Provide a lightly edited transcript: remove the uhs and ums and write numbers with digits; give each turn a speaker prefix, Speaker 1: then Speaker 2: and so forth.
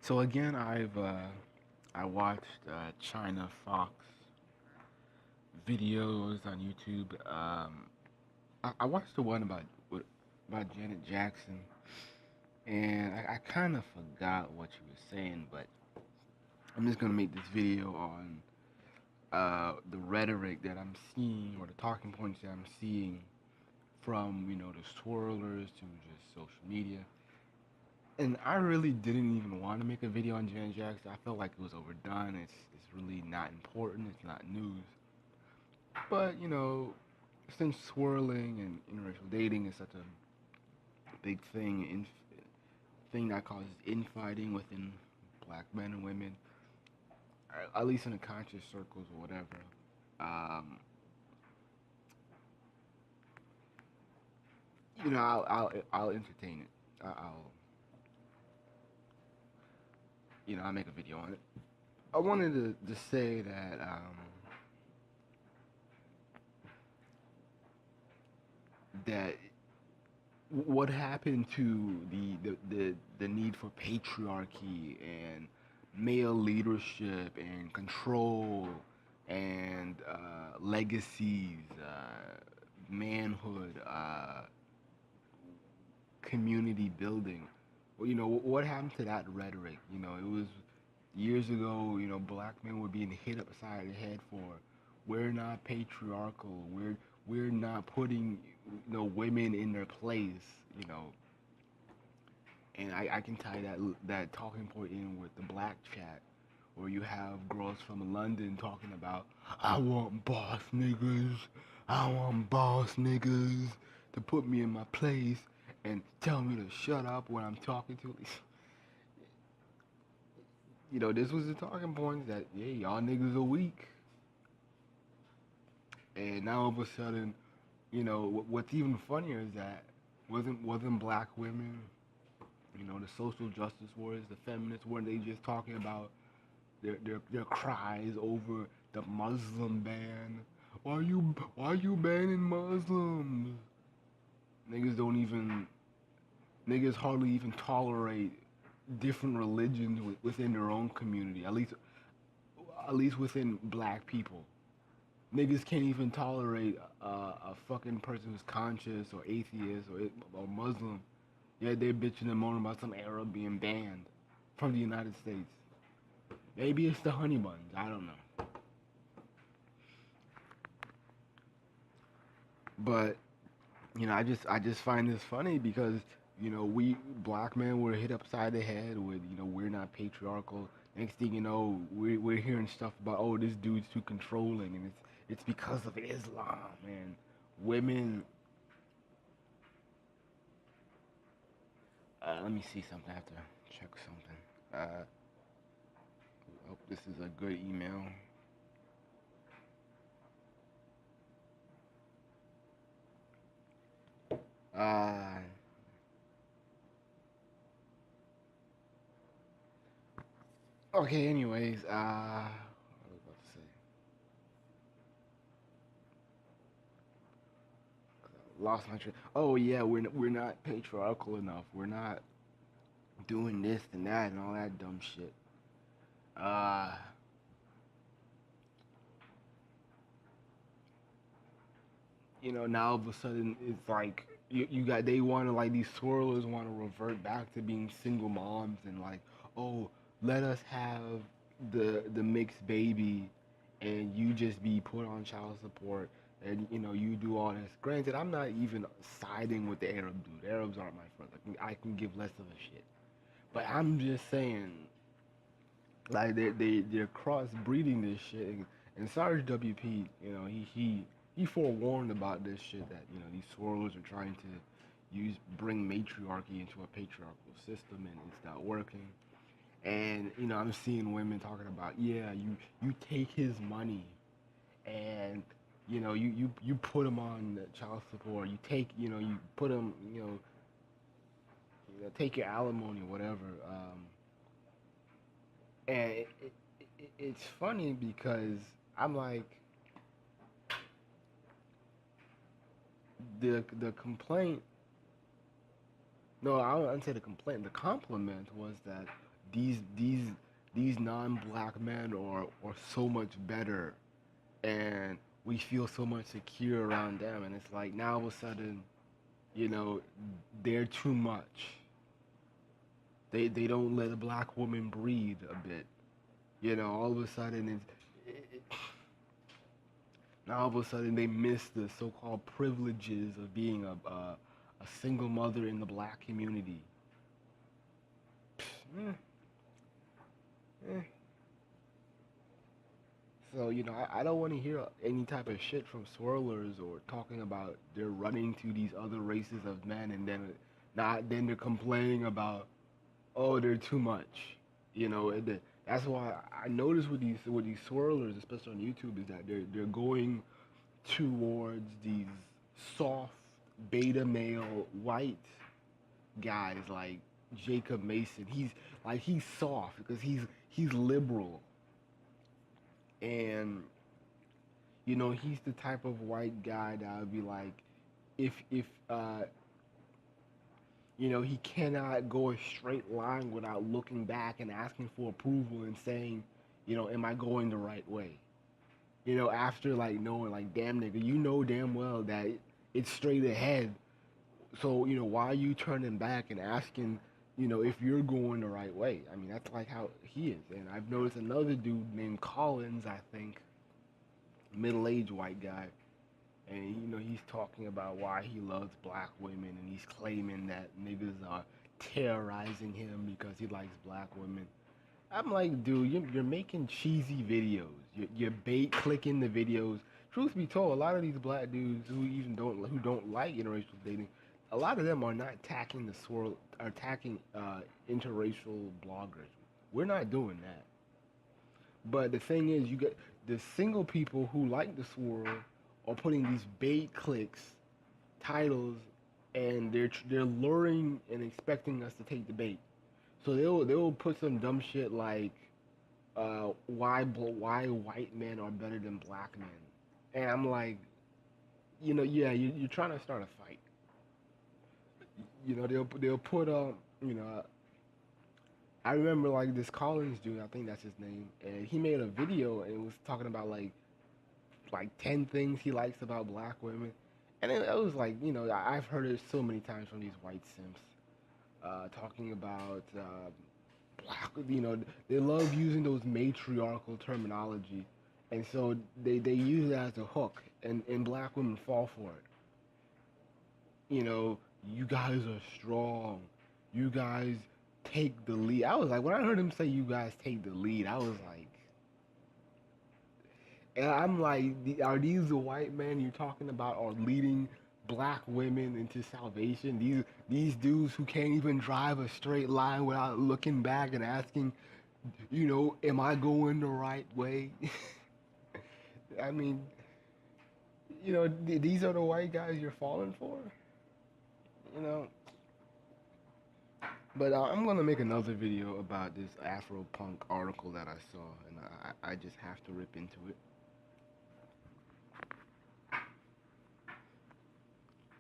Speaker 1: So again, I watched China Fox videos on YouTube. I watched the one about Janet Jackson, and I kind of forgot what she was saying, but I'm just gonna make this video on the rhetoric that I'm seeing or the talking points that I'm seeing from the swirlers to just social media. And I really didn't even want to make a video on Janet Jackson. I felt like it was overdone. It's really not important. It's not news. But since swirling and interracial dating is such a big thing that causes infighting within black men and women, at least in the conscious circles or whatever, um, I'll entertain it. I'll make a video on it. I wanted to say that what happened to the need for patriarchy and male leadership and control and legacies, manhood, community building. Well, what happened to that rhetoric? It was years ago. Black men were being hit upside the head for we're not patriarchal. We're not putting women in their place. You know, and I can tie that talking point in with the black chat, where you have girls from London talking about I want boss niggas to put me in my place and tell me to shut up when I'm talking to. This was the talking points that yeah, y'all niggas are weak, and now all of a sudden, what's even funnier is that wasn't black women, the social justice warriors, the feminists, weren't they just talking about their cries over the Muslim ban? Why you banning Muslims? Niggas don't even niggas hardly even tolerate different religions within their own community. At least within black people. Niggas can't even tolerate a fucking person who's conscious or atheist or Muslim. Yeah, they're bitching and moaning about some Arab being banned from the United States. Maybe it's the honey buns. I don't know. But I just find this funny because we black men were hit upside the head with we're not patriarchal. Next thing you know, we're hearing stuff about, oh, this dude's too controlling, and it's because of Islam and women. Let me see something. I have to check something. Hope this is a good email. Uh, okay. Anyways, what was I about to say? Lost my train. Oh yeah, we're not patriarchal enough. We're not doing this and that and all that dumb shit. Uh, now all of a sudden it's like you got they want to like these swirlers want to revert back to being single moms and like, oh, let us have the mixed baby, and you just be put on child support, and you do all this. Granted, I'm not even siding with the Arab dude. Arabs aren't my friends. I can give less of a shit. But I'm just saying, like they're crossbreeding this shit, and Sarge WP, he forewarned about this shit that these swirlers are trying to bring matriarchy into a patriarchal system, and it's not working. And I'm seeing women talking about, yeah, you take his money, and you put him on child support. You take you put him take your alimony, whatever. And it's funny because I'm like, the complaint. No, I wouldn't say the complaint. The compliment was that these these non-black men are so much better, and we feel so much secure around them, and it's like now all of a sudden, you know, they're too much. They don't let a black woman breathe a bit. You know, all of a sudden now all of a sudden they miss the so-called privileges of being a single mother in the black community. Eh, eh. So, you know, I don't want to hear any type of shit from swirlers or talking about they're running to these other races of men, and then they're complaining about, oh, they're too much. You know, that's why I notice with these swirlers, especially on YouTube, is that they're going towards these soft beta male white guys like Jacob Mason. He's soft because he's liberal, and you know he's the type of white guy that would be like, if you know, he cannot go a straight line without looking back and asking for approval and saying, you know, am I going the right way? You know, after like knowing, like, damn nigga, you know damn well that it's straight ahead. So, you know, why are you turning back and asking, you know, if you're going the right way? I mean, that's like how he is. And I've noticed another dude named Collins, I think, middle-aged white guy, and you know he's talking about why he loves black women, and he's claiming that niggas are terrorizing him because he likes black women. I'm like, dude, you're making cheesy videos. You're bait clicking the videos. Truth be told, a lot of these black dudes who don't like interracial dating, a lot of them are not attacking the swirl, are attacking interracial bloggers. We're not doing that. But the thing is, you get the single people who like the swirl are putting these bait clicks titles, and they're luring and expecting us to take the bait. So they'll put some dumb shit like why white men are better than black men, and I'm like, you know, yeah, you're trying to start a fight. You know, they'll put you know, I remember like this Collins dude, I think that's his name, and he made a video and it was talking about like 10 things he likes about black women. And it was like, you know, I've heard it so many times from these white simps talking about black, you know, they love using those matriarchal terminology. And so they use it as a hook, and black women fall for it. You know, you guys are strong. You guys take the lead. I was like, when I heard him say you guys take the lead, I was like, and I'm like, are these the white men you're talking about are leading black women into salvation? These dudes who can't even drive a straight line without looking back and asking, you know, am I going the right way? I mean, you know, these are the white guys you're falling for, you know. But I'm gonna make another video about this Afro punk article that I saw, and I just have to rip into it.